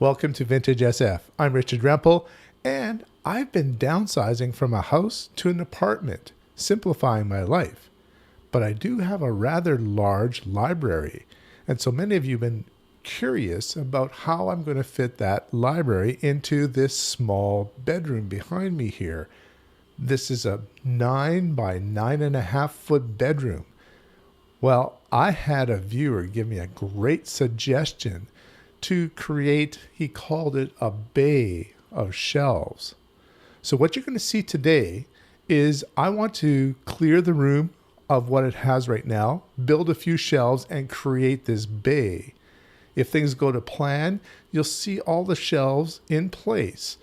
Welcome to vintagesf. I'm Richard Rempel, and I've been downsizing from a house to an apartment, simplifying my life. But I do have a rather large library, and so many of you have been curious about how I'm going to fit that library into this small bedroom behind me here. This is a 9 by 9.5 foot bedroom. Well, I had a viewer give me a great suggestion to create, he called it a bay of shelves. So what you're going to see today is I want to clear the room of what it has right now, build a few shelves, and create this bay. If things go to plan, you'll see all the shelves in place.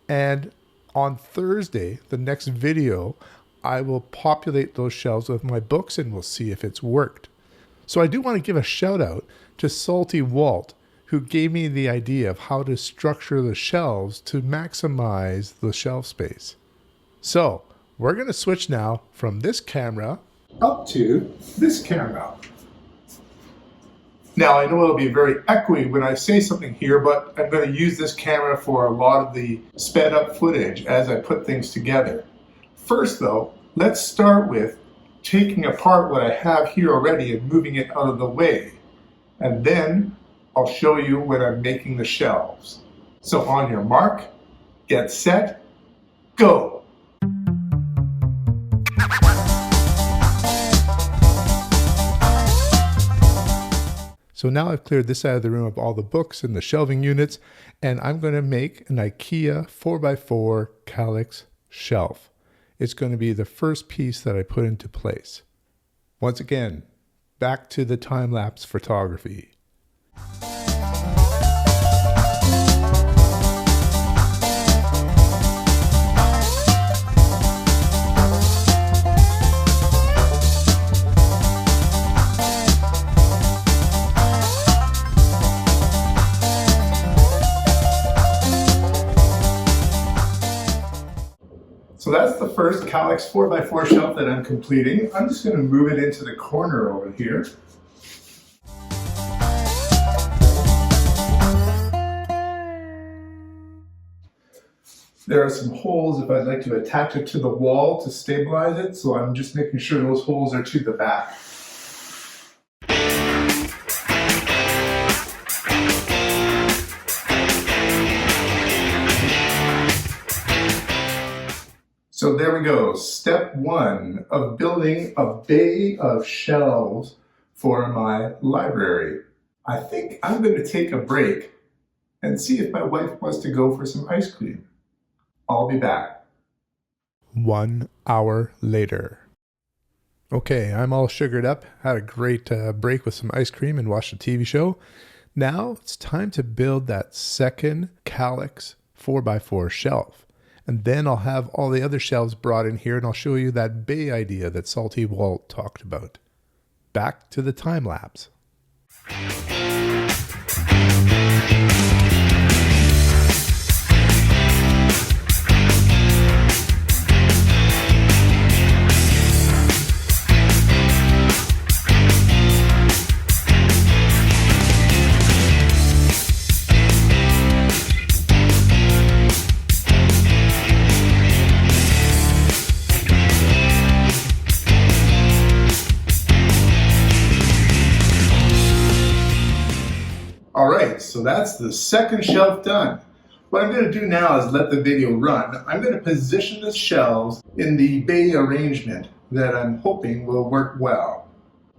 And on Thursday, the next video, I will populate those shelves with my books and we'll see if it's worked. So I do want to give a shout out to Salty Walt, who gave me the idea of how to structure the shelves to maximize the shelf space. So we're going to switch now from this camera up to this camera. Now, I know it'll be very echoey when I say something here, but I'm going to use this camera for a lot of the sped up footage as I put things together. First though, let's start with taking apart what I have here already and moving it out of the way. And then I'll show you when I'm making the shelves. So on your mark, get set, go! So now I've cleared this side of the room of all the books and the shelving units, and I'm going to make an IKEA 4x4 calyx shelf. It's going to be the first piece that I put into place. Once again, back to the time-lapse photography. So that's the first calyx 4x4 shelf that I'm completing. I'm just going to move it into the corner over here. There are some holes if I'd like to attach it to the wall to stabilize it, so I'm just making sure those holes are to the back. So there we go, step one of building a bay of shelves for my library. I think I'm going to take a break and see if my wife wants to go for some ice cream. I'll be back. 1 hour later. Okay, I'm all sugared up, had a great break with some ice cream and watched a TV show. Now it's time to build that second calyx 4x4 shelf. And then I'll have all the other shelves brought in here and I'll show you that bay idea that Salty Walt talked about. Back to the time lapse. Alright, so that's the second shelf done. What I'm going to do now is let the video run. I'm going to position the shelves in the bay arrangement that I'm hoping will work well.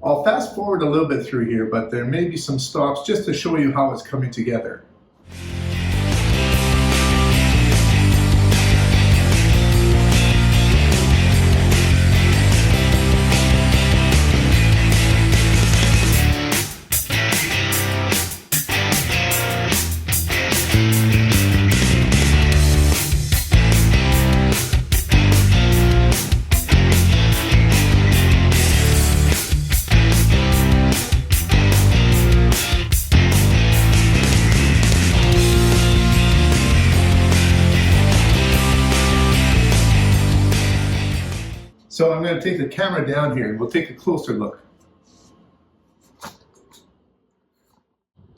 I'll fast forward a little bit through here, but there may be some stops just to show you how it's coming together. So I'm going to take the camera down here and we'll take a closer look.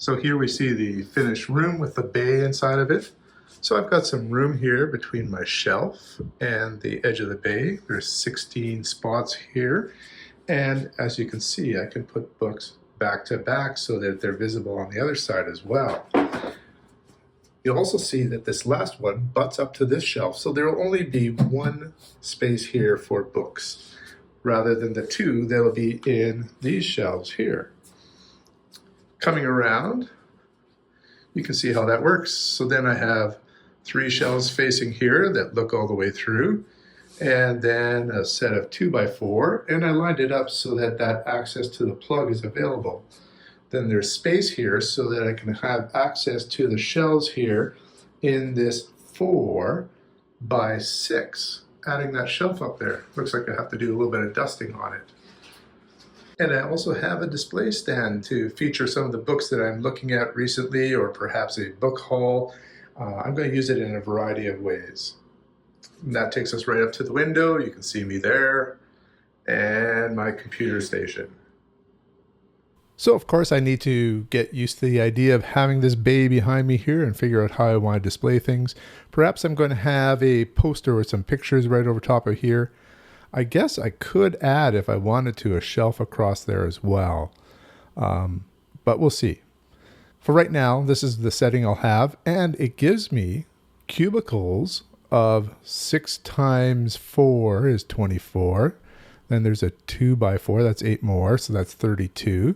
So here we see the finished room with the bay inside of it. So I've got some room here between my shelf and the edge of the bay. There's 16 spots here. And as you can see, I can put books back to back so that they're visible on the other side as well. You'll also see that this last one butts up to this shelf, so there will only be one space here for books, rather than the two that'll be in these shelves here. Coming around, you can see how that works. So then I have 3 shelves facing here that look all the way through, and then a set of 2x4, and I lined it up so that that access to the plug is available. Then there's space here so that I can have access to the shelves here in this 4x6, adding that shelf up there. Looks like I have to do a little bit of dusting on it. And I also have a display stand to feature some of the books that I'm looking at recently, or perhaps a book haul. I'm going to use it in a variety of ways. And that takes us right up to the window. You can see me there, and my computer station. So of course I need to get used to the idea of having this bay behind me here and figure out how I want to display things. Perhaps I'm going to have a poster with some pictures right over top of here. I guess I could add, if I wanted to, a shelf across there as well. But we'll see. For right now, this is the setting I'll have, and it gives me cubicles of 6 times 4 is 24. Then there's a 2x4, that's 8 more, so that's 32.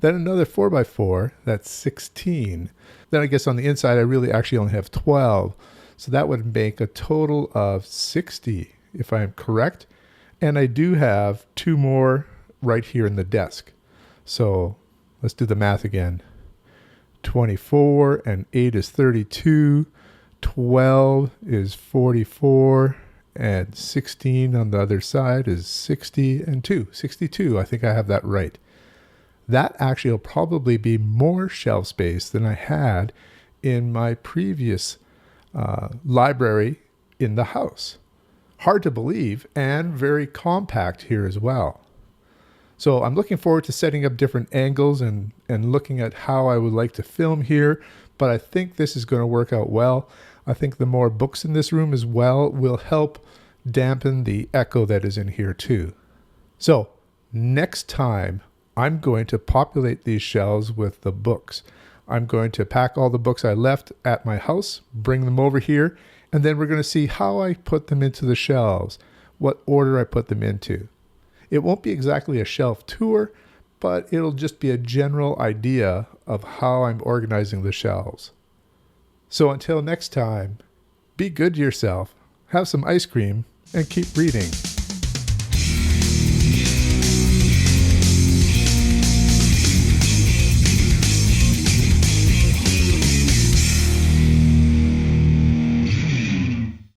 Then another 4x4, that's 16. Then I guess on the inside, I really actually only have 12. So that would make a total of 60, if I am correct. And I do have 2 more right here in the desk. So let's do the math again. 24 and 8 is 32. 12 is 44. And 16 on the other side is 60 and 2. 62, I think I have that right. That actually will probably be more shelf space than I had in my previous library in the house. Hard to believe, and very compact here as well. So I'm looking forward to setting up different angles and looking at how I would like to film here, but I think this is going to work out well. I think the more books in this room as well will help dampen the echo that is in here too. So next time, I'm going to populate these shelves with the books. I'm going to pack all the books I left at my house, bring them over here, and then we're going to see how I put them into the shelves, what order I put them into. It won't be exactly a shelf tour, but it'll just be a general idea of how I'm organizing the shelves. So until next time, be good to yourself, have some ice cream, and keep reading.